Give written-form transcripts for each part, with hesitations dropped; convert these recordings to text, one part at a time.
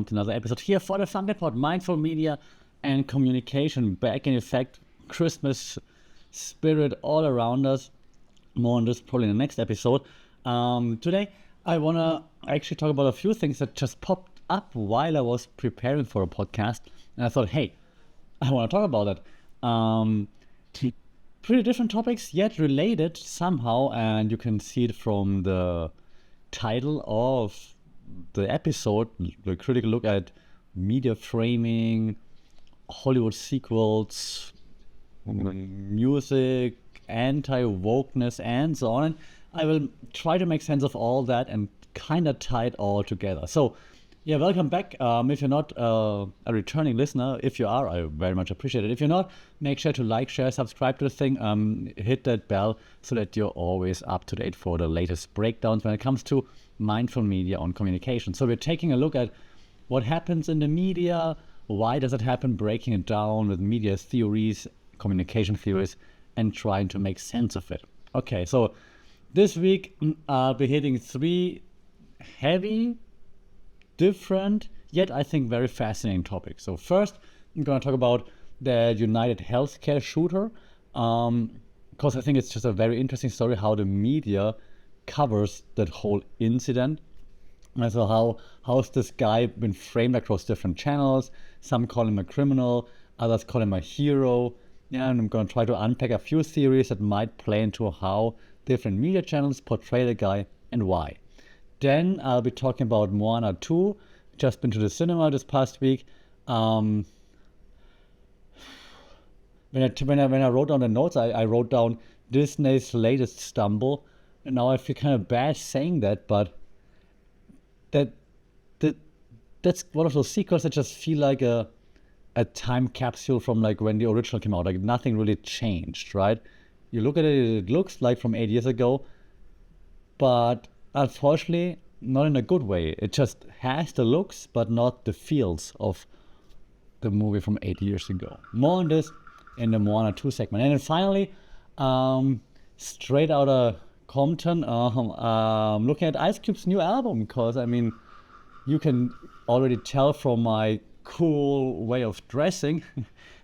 to another episode here for the Fun Report. Mindful media and communication back in effect. Christmas spirit all around us. More on this probably in the next episode. Today I want to actually talk about a few things that just popped up while I was preparing for a podcast. And I thought, hey, I want to talk about it. Pretty different topics, yet related somehow. And you can see it from the title of the episode, the critical look at media framing, Hollywood sequels, music, anti-wokeness, and so on. And I will try to make sense of all that and kind of tie it all together. So, yeah, welcome back. If you're not a returning listener, if you are, I very much appreciate it. If you're not, make sure to like, share, subscribe to the thing, hit that bell so that you're always up to date for the latest breakdowns when it comes to mindful media on communication. So we're taking a look at what happens in the media, why does it happen, breaking it down with media theories, communication theories, and trying to make sense of it. Okay, so this week I'll be hitting three heavy, different, yet I think very fascinating topics. So first, I'm going to talk about the United Healthcare shooter, because I think it's just a very interesting story how the media covers that whole incident. And so how's this guy been framed across different channels? Some call him a criminal, others call him a hero. Yeah, and I'm going to try to unpack a few theories that might play into how different media channels portray the guy and why. Then I'll be talking about Moana 2. Just been to the cinema this past week. When I wrote down the notes, I wrote down Disney's latest stumble. And now I feel kind of bad saying that, but that's one of those sequels that just feel like a time capsule from like when the original came out. Like nothing really changed, right? You look at it, it looks like from 8 years ago, but unfortunately, not in a good way. It just has the looks, but not the feels of the movie from 8 years ago. More on this in the Moana 2 segment. And then finally, straight out of Compton, looking at Ice Cube's new album, because I mean, you can already tell from my cool way of dressing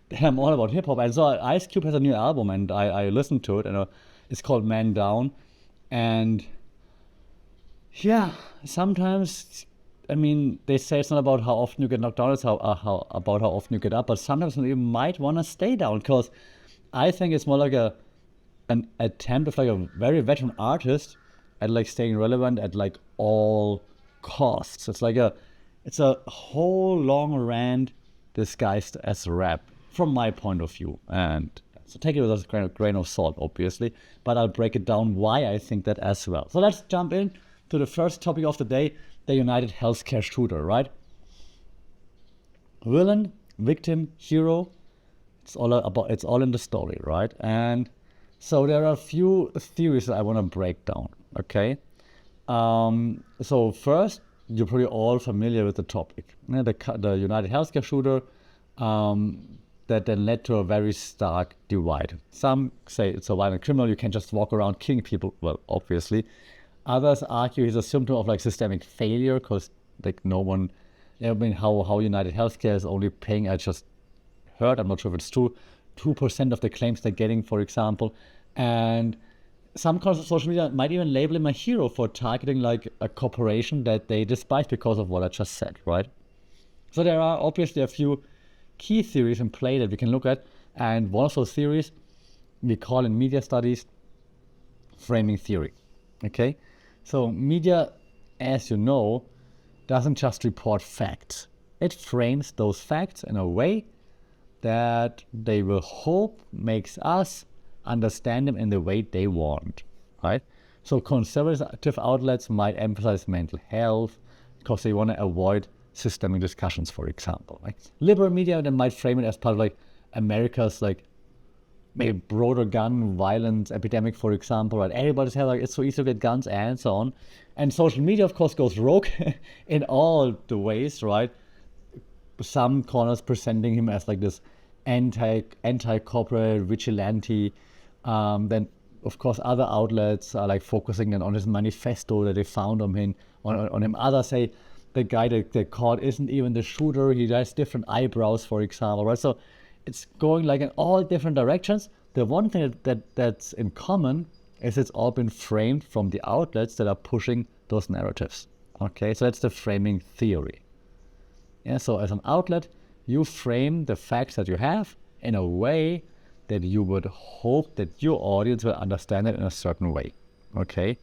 that I'm all about hip hop. And so Ice Cube has a new album, and I listened to it, and it's called Man Down. And yeah, sometimes, I mean, they say it's not about how often you get knocked down, it's about how often you get up. But sometimes you might want to stay down, because I think it's more like an attempt of like a very veteran artist at like staying relevant at like all costs. It's a whole long rant disguised as rap from my point of view. And so take it with a grain of salt, obviously, but I'll break it down why I think that as well. So let's jump in to the first topic of the day, the United Healthcare shooter, right? Villain, victim, hero, it's all in the story, right? And so there are a few theories that I want to break down, okay? So first, you're probably all familiar with the topic. The United Healthcare shooter that then led to a very stark divide. Some say it's a violent criminal, you can't just walk around killing people. Well, obviously. Others argue he's a symptom of like systemic failure, because like no one, I mean, how United Healthcare is only paying, I just heard, I'm not sure if it's true, 2% of the claims they're getting, for example. And some corners of social media might even label him a hero for targeting like a corporation that they despise because of what I just said, right? So there are obviously a few key theories in play that we can look at. And one of those theories we call in media studies framing theory, okay? So media, as you know, doesn't just report facts. It frames those facts in a way that they will hope makes us understand them in the way they want, right? So conservative outlets might emphasize mental health because they want to avoid systemic discussions, for example. Right? Liberal media then might frame it as part of like America's like maybe broader gun violence epidemic, for example, right? Everybody's had like it's so easy to get guns and so on. And social media, of course, goes rogue in all the ways, right? Some corners presenting him as like this anti-corporate vigilante. Then, of course, other outlets are like focusing on his manifesto that they found on him. Others say the guy that they caught isn't even the shooter. He has different eyebrows, for example, right? So it's going like in all different directions. The one thing that's in common is it's all been framed from the outlets that are pushing those narratives. Okay, so that's the framing theory. Yeah, so as an outlet, you frame the facts that you have in a way that you would hope that your audience will understand it in a certain way. Okay,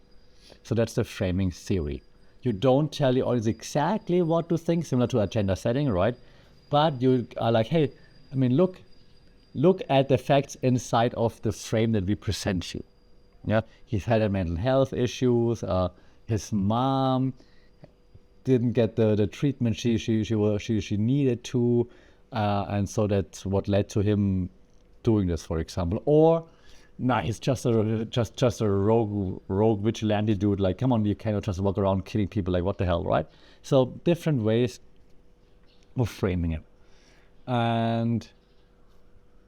so that's the framing theory. You don't tell your audience exactly what to think, similar to agenda setting, right? But you are like, hey, I mean, look at the facts inside of the frame that we present you. Yeah, he's had a mental health issues. His mom didn't get the treatment she needed to, and so that's what led to him doing this, for example. Or, nah, he's just a rogue vigilante dude. Like, come on, you cannot just walk around killing people. Like, what the hell, right? So different ways of framing it, and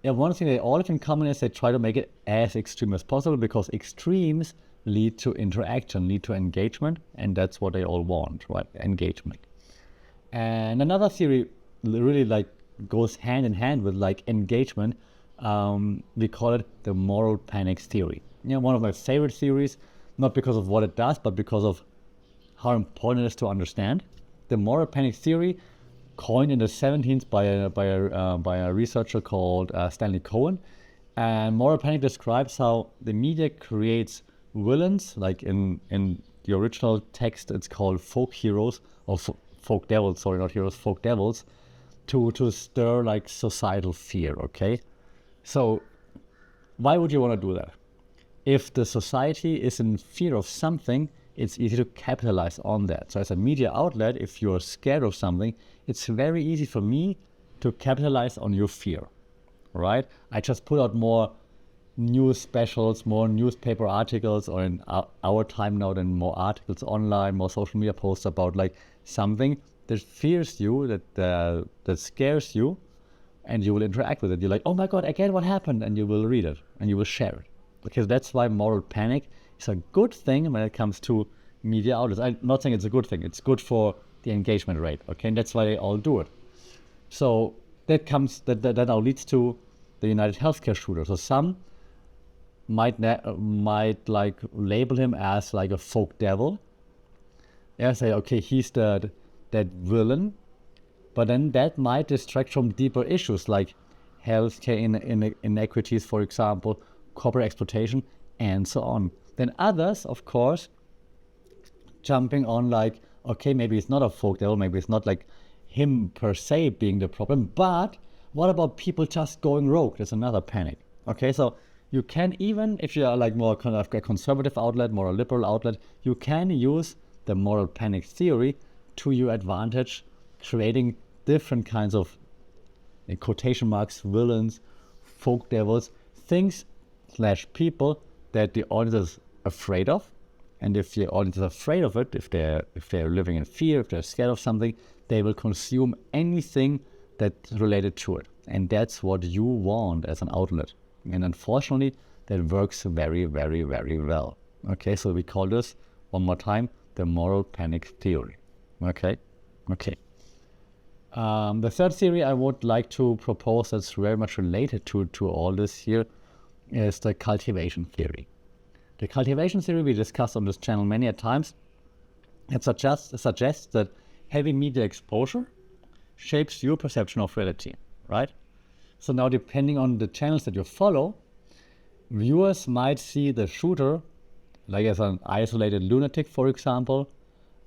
yeah, one thing they all have in common is they try to make it as extreme as possible, because extremes lead to interaction, lead to engagement, and that's what they all want, right? Engagement. And another theory really like goes hand in hand with like engagement. We call it the moral panic theory. You know, one of my favorite theories, not because of what it does, but because of how important it is to understand. The moral panic theory, coined in the 17th by a researcher called Stanley Cohen. And moral panic describes how the media creates villains, like in the original text it's called folk heroes, or folk devils, sorry, not heroes, folk devils, to stir like societal fear, okay? So why would you want to do that? If the society is in fear of something, it's easy to capitalize on that. So as a media outlet, if you're scared of something, it's very easy for me to capitalize on your fear, right? I just put out more news specials, more newspaper articles, or in our time now, then more articles online, more social media posts about like something that fears you, that scares you, and you will interact with it. You're like, oh my God, again, what happened? And you will read it and you will share it. Because that's why moral panic is a good thing when it comes to media outlets. I'm not saying it's a good thing. It's good for the engagement rate, okay? And that's why they all do it. So that now leads to the United Healthcare shooter. So some might like label him as like a folk devil. Yeah, say, okay, he's that villain, but then that might distract from deeper issues like healthcare inequities, for example, corporate exploitation, and so on. Then others, of course, jumping on like, okay, maybe it's not a folk devil, maybe it's not like him per se being the problem, but what about people just going rogue? There's another panic. Okay, so you can, even if you are like more kind of a conservative outlet, more a liberal outlet, you can use the moral panic theory to your advantage, creating different kinds of, in quotation marks, villains, folk devils, things / people that the audience is afraid of. And if the audience is afraid of it, if they're living in fear, if they're scared of something, they will consume anything that's related to it. And that's what you want as an outlet. And unfortunately, that works very, very, very well. Okay, so we call this, one more time, the moral panic theory. Okay. The third theory I would like to propose that's very much related to all this here is the cultivation theory. The cultivation theory we discussed on this channel many a times. It suggests that heavy media exposure shapes your perception of reality, right? So now, depending on the channels that you follow, viewers might see the shooter like as an isolated lunatic, for example,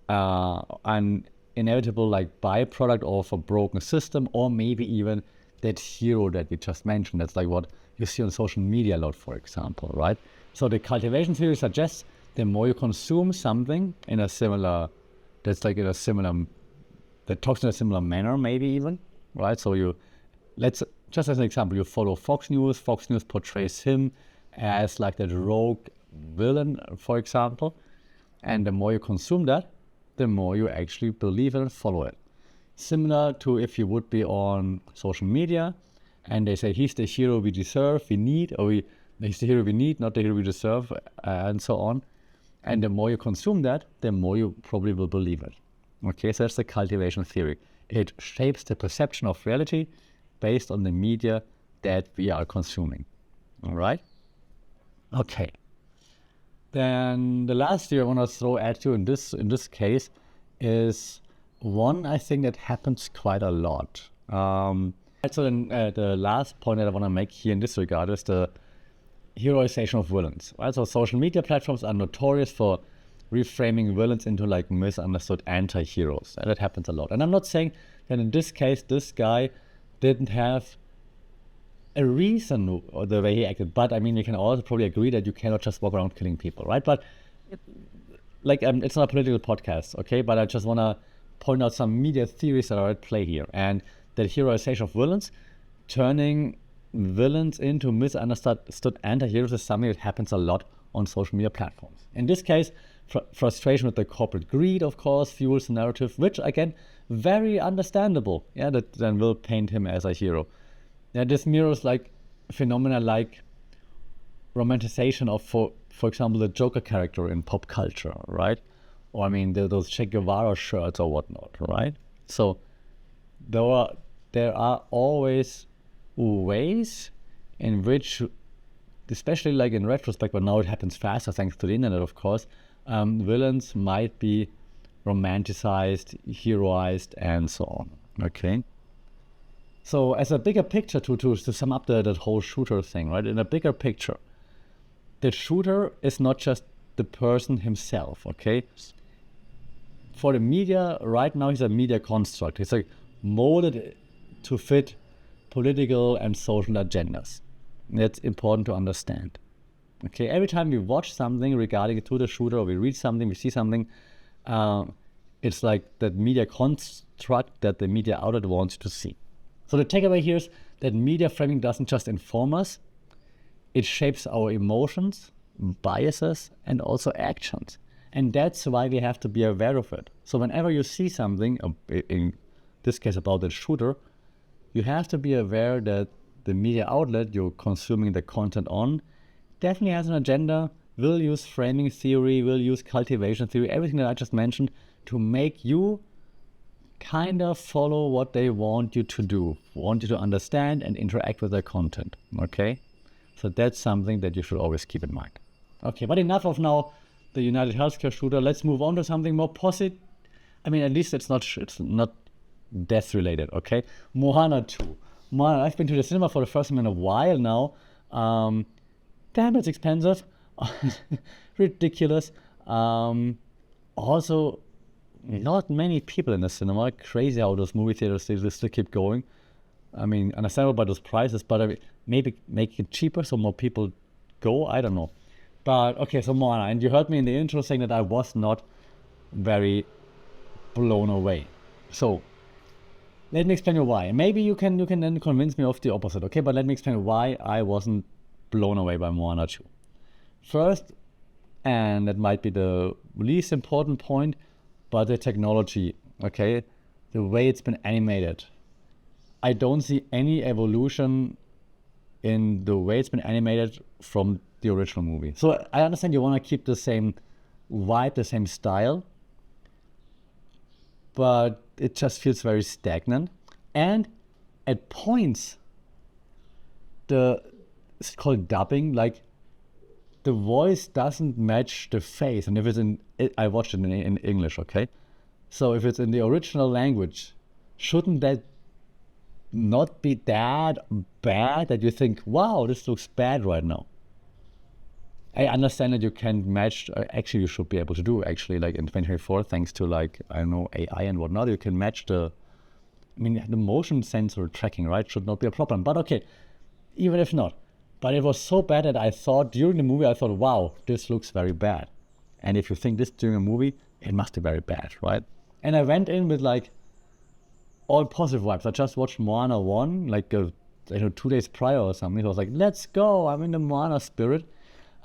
an inevitable like byproduct of a broken system, or maybe even that hero that we just mentioned. That's like what you see on social media a lot, for example, right? So the cultivation theory suggests the more you consume something in a similar, that talks in a similar manner, maybe even, right? So just as an example, you follow Fox News. Fox News portrays him as like that rogue villain, for example. And the more you consume that, the more you actually believe it and follow it. Similar to if you would be on social media and they say, he's the hero we deserve, we need, or he's the hero we need, not the hero we deserve, and so on. And the more you consume that, the more you probably will believe it. Okay, so that's the cultivation theory. It shapes the perception of reality based on the media that we are consuming. All right? Okay. Then the last theory I want to throw at you in this case is one I think that happens quite a lot. So then the last point that I want to make here in this regard is the heroization of villains. Right? So social media platforms are notorious for reframing villains into like misunderstood anti-heroes. And that happens a lot. And I'm not saying that in this case this guy didn't have a reason or the way he acted, but I mean you can also probably agree that you cannot just walk around killing people, right? But it's not a political podcast, okay? But I just want to point out some media theories that are at play here, and that heroization of villains, turning villains into misunderstood anti-heroes, is something that happens a lot on social media platforms. In this case, frustration with the corporate greed, of course, fuels the narrative, which again, very understandable. Yeah, that then will paint him as a hero. Yeah, this mirrors like phenomena like romanticization of, for example, the Joker character in pop culture, right? Or I mean, those Che Guevara shirts or whatnot, right? So there are always ways in which, especially like in retrospect, but now it happens faster thanks to the internet, of course, villains might be romanticized, heroized, and so on. Okay. So as a bigger picture, to sum up that whole shooter thing, right? In a bigger picture, the shooter is not just the person himself, okay? For the media, right now he's a media construct. He's like molded to fit political and social agendas. That's important to understand. Okay, every time we watch something regarding to the shooter, or we read something, we see something, it's like that media construct that the media outlet wants you to see. So the takeaway here is that media framing doesn't just inform us, it shapes our emotions, biases, and also actions. And that's why we have to be aware of it. So whenever you see something, in this case about the shooter, you have to be aware that the media outlet you're consuming the content on definitely has an agenda, will use framing theory, will use cultivation theory, everything that I just mentioned, to make you kind of follow what they want you to do, want you to understand and interact with their content, okay? So that's something that you should always keep in mind. Okay, but enough of now the United Healthcare shooter. Let's move on to something more positive. I mean, at least it's not death related, okay? Moana 2. Moana, I've been to the cinema for the first time in a while now. Damn, it's expensive. Ridiculous. Also, not many people in the cinema. Crazy how those movie theaters they still keep going. I mean, understandable by those prices, but I mean, maybe make it cheaper so more people go. I don't know. But okay, so Moana, and you heard me in the intro saying that I was not very blown away. So let me explain you why. Maybe you can then convince me of the opposite. Okay, but let me explain why I wasn't blown away by Moana 2. First, and that might be the least important point, but the technology, okay, the way it's been animated. I don't see any evolution in the way it's been animated from the original movie. So I understand you want to keep the same vibe, the same style, but it just feels very stagnant. And at points, it's called dubbing, like the voice doesn't match the face. And if it's I watched it in English, okay? So if it's in the original language, shouldn't that not be that bad that you think, wow, this looks bad right now? I understand that you can't match, actually you should be able to do actually like in 2024, thanks to like, I don't know, AI and whatnot, you can match the motion sensor tracking, right? Should not be a problem, but okay, even if not. But it was so bad that I thought during the movie, wow, this looks very bad. And if you think this during a movie, it must be very bad, right? And I went in with like all positive vibes. I just watched Moana 1, like 2 days prior or something. So I was like, let's go, I'm in the Moana spirit.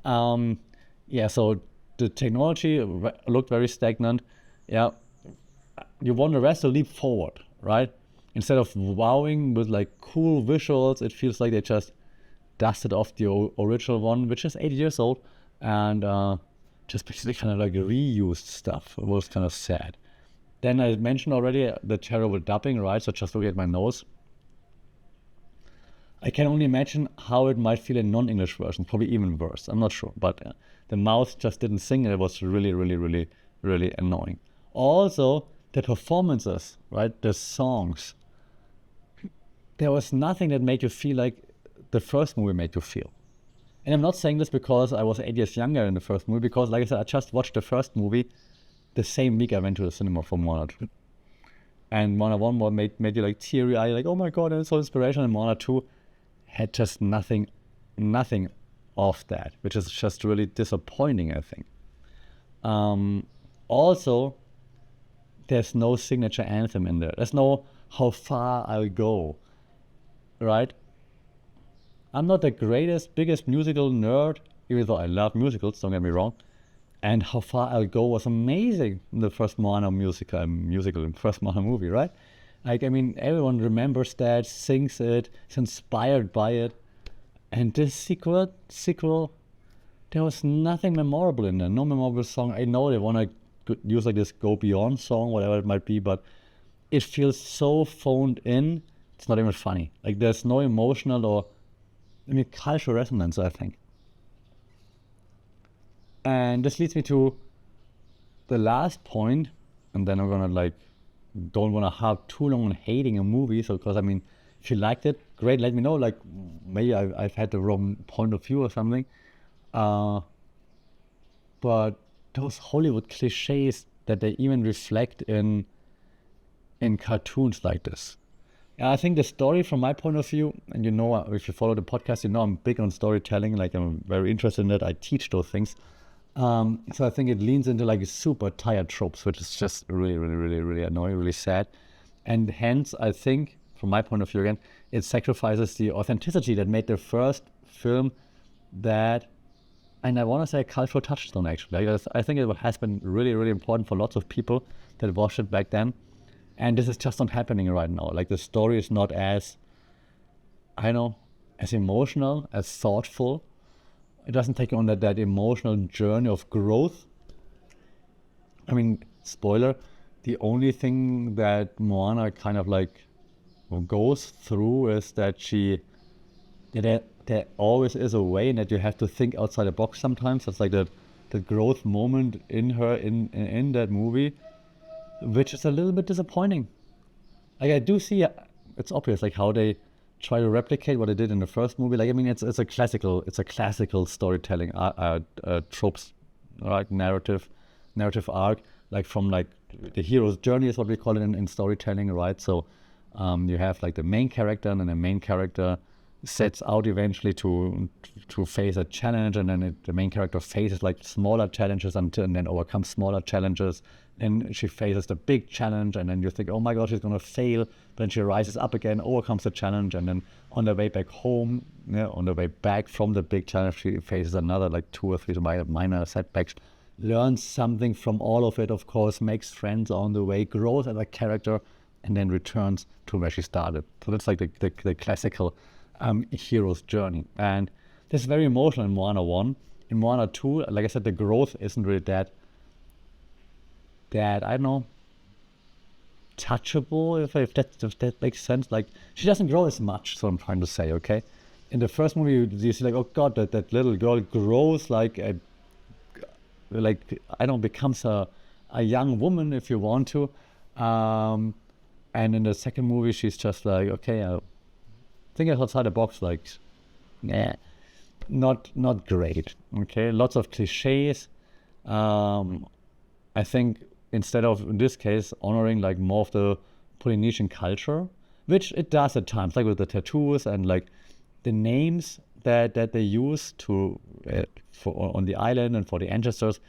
Yeah, so the technology looked very stagnant. Yeah, you want the rest to leap forward, right? Instead of wowing with like cool visuals, it feels like they just dusted off the original one, which is 80 years old, and just basically kind of like reused stuff. It was kind of sad. Then I mentioned already the terrible dubbing, right? So just looking at my nose, I can only imagine how it might feel in non-English versions, probably even worse. I'm not sure, but the mouth just didn't sing, and it was really, really, really, really annoying. Also, the performances, right? The songs. There was nothing that made you feel like the first movie made you feel. And I'm not saying this because I was 8 years younger in the first movie, because like I said, I just watched the first movie the same week I went to the cinema for Moana 2. And Moana 1 made you like teary-eyed, like, oh my God, it's so inspirational. And Moana 2 had just nothing of that, which is just really disappointing, I think. Also, there's no signature anthem in there. There's no How Far I'll Go, right? I'm not the biggest musical nerd, even though I love musicals, don't get me wrong. And How Far I'll Go was amazing in the first Moana musical, in the first Moana movie, right? Like, I mean, everyone remembers that, sings it, is inspired by it. And this sequel, there was nothing memorable in there, no memorable song. I know they want to use like this Go Beyond song, whatever it might be, but it feels so phoned in, it's not even funny. Like, there's no emotional or, cultural resonance, I think. And this leads me to the last point, and then I'm gonna don't want to harp too long on hating a movie. So, because if you liked it, great, let me know. Like, maybe I've had the wrong point of view or something. But those Hollywood cliches that they even reflect in cartoons like this. And I think the story, from my point of view, and if you follow the podcast, I'm big on storytelling. Like, I'm very interested in it. I teach those things. So I think it leans into like super tired tropes, which is just really, really, really, really annoying, really sad. And hence, I think, from my point of view again, it sacrifices the authenticity that made the first film that, and I want to say, a cultural touchstone, actually. I think it has been really, really important for lots of people that watched it back then. And this is just not happening right now. Like, the story is not as emotional, as thoughtful. It doesn't take you on that emotional journey of growth. Spoiler, the only thing that Moana kind of like goes through is that there always is a way, and that you have to think outside the box sometimes. That's like the growth moment in her in that movie, which is a little bit disappointing. Like, I do see, it's obvious, like, how they try to replicate what they did in the first movie. Like, it's a classical storytelling tropes, right? Narrative arc, like from like the hero's journey is what we call it in storytelling, right? So you have like the main character, and then the main character sets out eventually to face a challenge, and then the main character faces like smaller challenges and then overcomes smaller challenges. And she faces the big challenge, and then you think, oh my God, she's gonna fail. But then she rises up again, overcomes the challenge, and then on the way back home, on the way back from the big challenge, she faces another like 2 or 3 minor setbacks, learns something from all of it, of course, makes friends on the way, grows as a character, and then returns to where she started. So that's like the classical hero's journey. And this is very emotional in Moana 1. In Moana 2, like I said, the growth isn't really that I don't know, touchable, if that makes sense. Like, she doesn't grow as much, so I'm trying to say, okay? In the first movie, you see like, oh God, that little girl grows becomes a young woman, if you want to. And in the second movie, she's just like, okay, think outside the box, like, not great, okay? Lots of cliches. I think, instead of, in this case, honoring like more of the Polynesian culture, which it does at times, like with the tattoos and like the names that they use on the island and for the ancestors.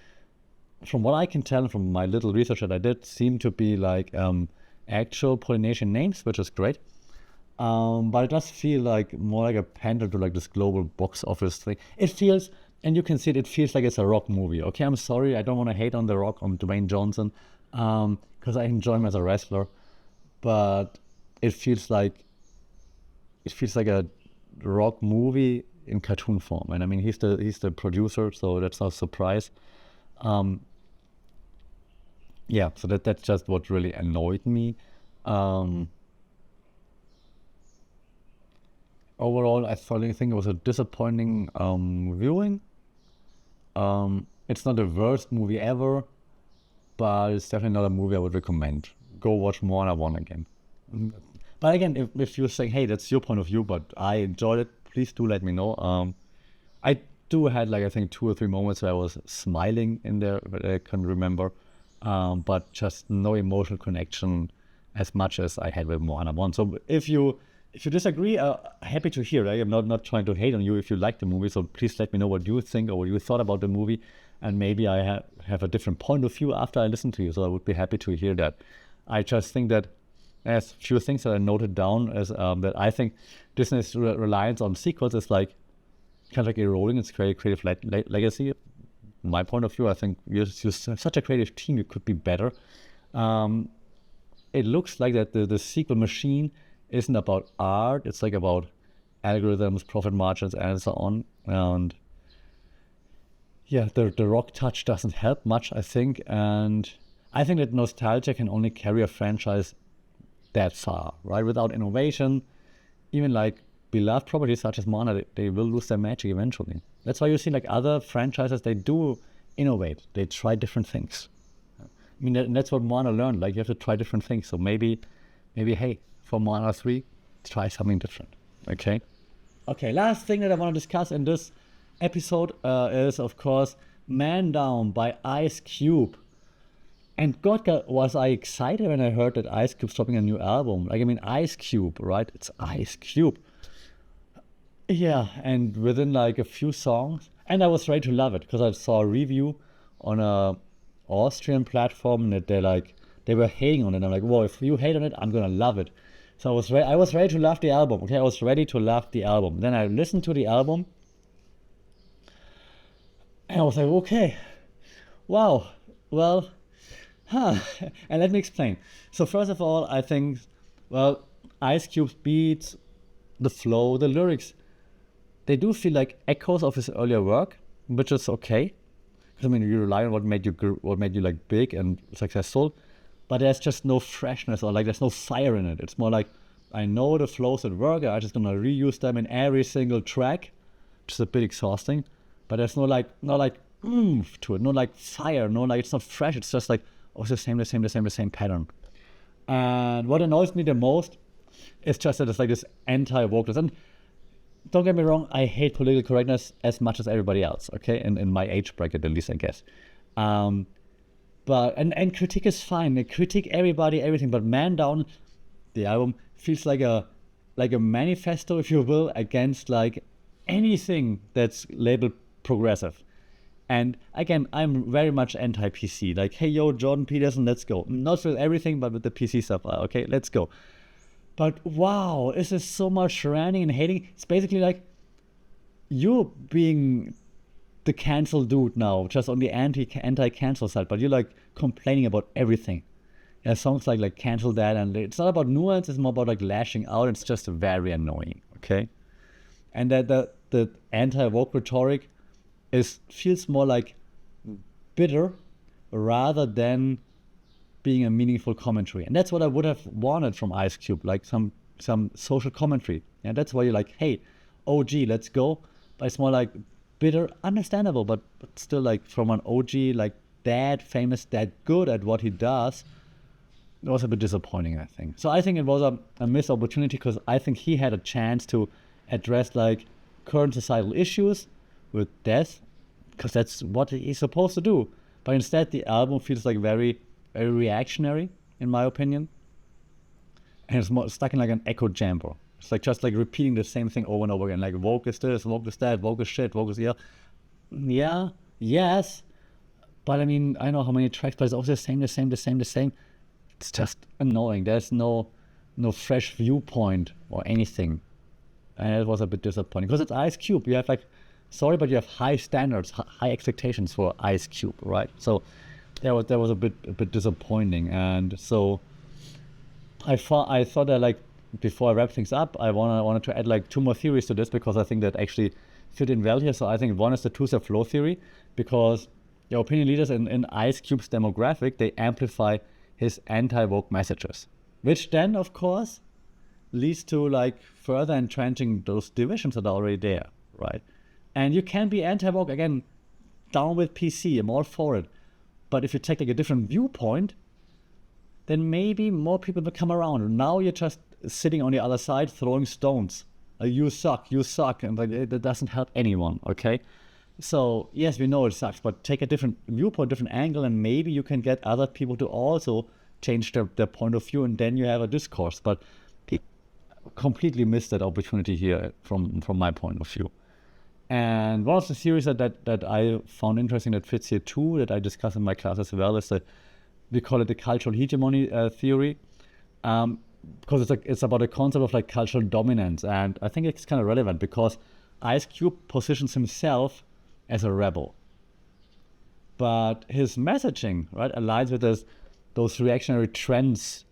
From what I can tell from my little research that I did, seem to be like actual Polynesian names, which is great. But it does feel like more like a pander to like this global box office thing. It feels, and you can see it feels like it's a Rock movie. Okay, I'm sorry, I don't want to hate on The Rock, on Dwayne Johnson, because I enjoy him as a wrestler, but it feels like a Rock movie in cartoon form. And he's the producer, so that's no surprise. yeah, so that's just what really annoyed me. Um, Overall, I think it was a disappointing viewing. It's not the worst movie ever, but it's definitely not a movie I would recommend. Go watch Moana 1 again. Mm. But again, if you're saying, hey, that's your point of view, but I enjoyed it, please do let me know. I do had like I think 2 or 3 moments where I was smiling in there, but I can remember, but just no emotional connection as much as I had with Moana 1. So if you disagree, happy to hear. Right? I'm not trying to hate on you if you like the movie. So please let me know what you think or what you thought about the movie, and maybe I have a different point of view after I listen to you. So I would be happy to hear that. I just think that there's few things that I noted down as that I think Disney's reliance on sequels is like kind of like eroding its creative legacy. My point of view, I think you're such a creative team, you could be better. Um, it looks like that the sequel machine isn't about art, it's like about algorithms, profit margins, and so on. And yeah, the rock touch doesn't help much, I think. And I think that nostalgia can only carry a franchise that far, right? Without innovation, even like beloved properties such as Moana, they will lose their magic eventually. That's why you see like other franchises, they do innovate. They try different things. I mean, that's what Moana learned. Like you have to try different things. So maybe, hey, for Moana 3, try something different. Okay. Okay. Last thing that I want to discuss in this episode is, of course, Man Down by Ice Cube. And God, was I excited when I heard that Ice Cube's dropping a new album. Like, I mean, Ice Cube, right? It's Ice Cube. Yeah, and within like a few songs, and I was ready to love it because I saw a review on a Austrian platform that they were hating on it. I'm like, whoa, if you hate on it, I'm gonna love it. So I was ready to love the album. Okay, I was ready to love the album. Then I listened to the album, and I was like, okay, wow, well, huh. And let me explain. So first of all, I think, well, Ice Cube's beats, the flow, the lyrics, they do feel like echoes of his earlier work, which is okay. Because I mean, you rely on what made you like big and successful, but there's just no freshness or like there's no fire in it. It's more like I know the flows that work, I'm just gonna reuse them in every single track, which is a bit exhausting. But there's no like oomph to it, no like fire, no like it's not fresh. It's just like oh, it's the same pattern. And what annoys me the most is just that it's like this anti-wokeness. And don't get me wrong, I hate political correctness as much as everybody else, okay? In my age bracket, at least, I guess. Um, but and critique is fine. They critique everybody, everything. But Man Down, the album, feels like a manifesto, if you will, against like anything that's labeled progressive. And again, I'm very much anti-PC. Like, hey, yo, Jordan Peterson, let's go. Not with everything, but with the PC stuff. Okay, let's go. But wow, this is so much ranting and hating. It's basically like you being the cancel dude now, just on the anti-cancel side, but you're like complaining about everything. Yeah, songs like cancel that, and it's not about nuance. It's more about like lashing out. It's just very annoying. Okay, and that the anti-woke rhetoric feels more like bitter rather than being a meaningful commentary. And that's what I would have wanted from Ice Cube, like some social commentary. And that's why you're like, hey, OG, let's go. But it's more like bitter, understandable, but still like from an OG, like that famous, that good at what he does, it was a bit disappointing, I think. So I think it was a missed opportunity because I think he had a chance to address like current societal issues with death, because that's what he's supposed to do. But instead, the album feels like very reactionary, in my opinion, and it's more stuck in like an echo chamber. It's like just like repeating the same thing over and over again. Like woke is this, woke is that, woke is shit, woke is yeah, yes. But I mean, I know how many tracks, but it's always the same. It's just annoying. There's no fresh viewpoint or anything, and it was a bit disappointing because it's Ice Cube. You have like, sorry, but you have high standards, high expectations for Ice Cube, right? So that was a bit disappointing. And so I thought that like before I wrap things up, I wanted to add like 2 more theories to this because I think that actually fit in well here. So I think one is the two-step flow theory, because the opinion leaders in Ice Cube's demographic, they amplify his anti-woke messages, which then, of course, leads to like further entrenching those divisions that are already there, right? And you can be anti-woke, again, down with PC, I'm all for it. But if you take like a different viewpoint, then maybe more people will come around. Now you're just sitting on the other side throwing stones. You suck, and like, that doesn't help anyone, okay? So yes, we know it sucks, but take a different viewpoint, different angle, and maybe you can get other people to also change their point of view, and then you have a discourse. But people completely missed that opportunity here from my point of view. And one of the theories that I found interesting that fits here too, that I discuss in my class as well, is we call it the cultural hegemony theory, because it's about the concept of like cultural dominance. And I think it's kind of relevant because Ice Cube positions himself as a rebel, but his messaging, right, aligns with those reactionary trends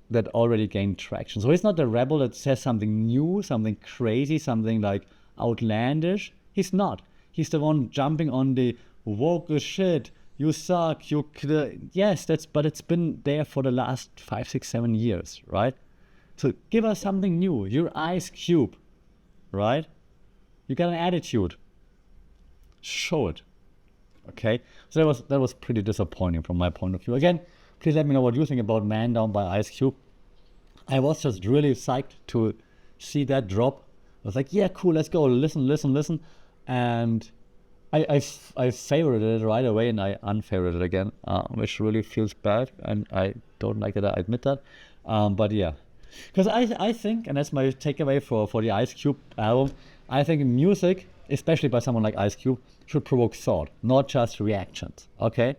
that already gained traction. So he's not the rebel that says something new, something crazy, something like outlandish. He's not. He's the one jumping on the woke shit, you suck, yes, but it's been there for the last 5, 6, 7 years, right? So give us something new. You're Ice Cube, right? You got an attitude. Show it. Okay? So that was pretty disappointing from my point of view. Again, please let me know what you think about Man Down by Ice Cube. I was just really psyched to see that drop. I was like, yeah, cool, let's go, listen. And I favorited it right away, and I unfavorited it again, which really feels bad, and I don't like that I admit that. But yeah, because I think, and that's my takeaway for the Ice Cube album, I think music, especially by someone like Ice Cube, should provoke thought, not just reactions, okay?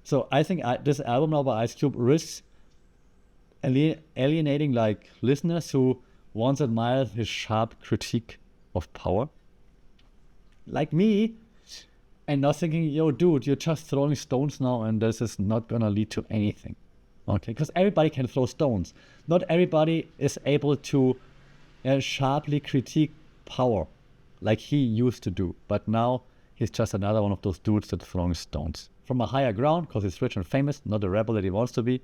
So I think this album now by Ice Cube risks alienating like listeners who once admired his sharp critique of power, like me, and now thinking, yo, dude, you're just throwing stones now, and this is not gonna lead to anything, okay? Because everybody can throw stones. Not everybody is able to sharply critique power like he used to do, but now he's just another one of those dudes that's throwing stones from a higher ground because he's rich and famous, not the rebel that he wants to be,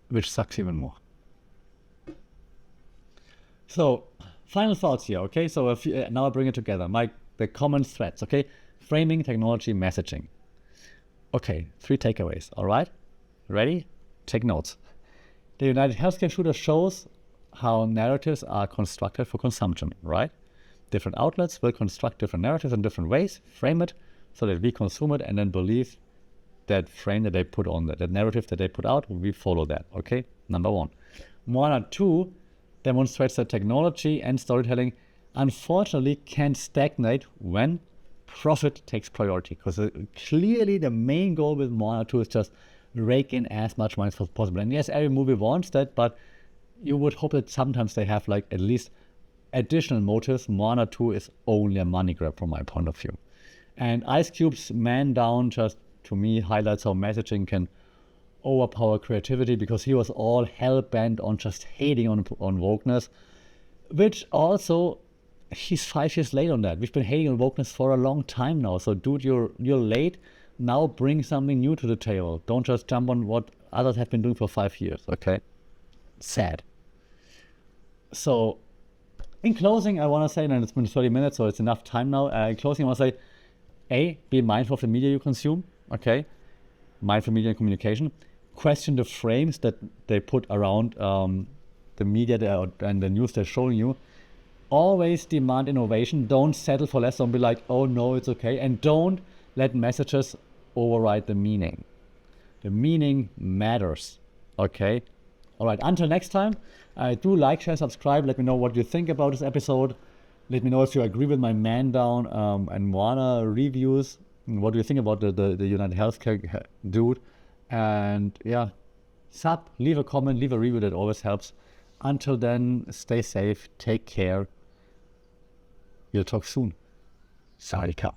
which sucks even more. So, final thoughts here, okay? So now I bring it together. The common threads, okay? Framing, technology, messaging. Okay, 3 takeaways, all right? Ready? Take notes. The United Healthcare shooter shows how narratives are constructed for consumption, right? Different outlets will construct different narratives in different ways, frame it so that we consume it and then believe that frame that they put on that narrative that they put out, we follow that, okay? Number 1. Moana 2 demonstrates that technology and storytelling unfortunately can stagnate when profit takes priority, because clearly the main goal with Moana 2 is just rake in as much money as possible. And yes, every movie wants that, but you would hope that sometimes they have like at least additional motives. Moana 2 is only a money grab from my point of view. And Ice Cube's Man Down just, to me, highlights how messaging can overpower creativity, because he was all hell-bent on just hating on wokeness, which also, he's 5 years late on that. We've been hating on wokeness for a long time now. So dude, you're late. Now bring something new to the table. Don't just jump on what others have been doing for 5 years, okay? Sad. So, in closing, I want to say, and it's been 30 minutes, so it's enough time now. In closing, I want to say, A, be mindful of the media you consume, okay? Mindful media and communication. Question the frames that they put around the media and the news they're showing you. Always demand innovation. Don't settle for less. Don't be like, oh no, it's okay. And don't let messages override the meaning. The meaning matters, okay? All right, until next time, do like, share, subscribe. Let me know what you think about this episode. Let me know if you agree with my Man Down and Moana reviews. What do you think about the United Healthcare dude? And yeah, leave a comment, leave a review. That always helps. Until then, stay safe, take care. We'll talk soon. Sarika.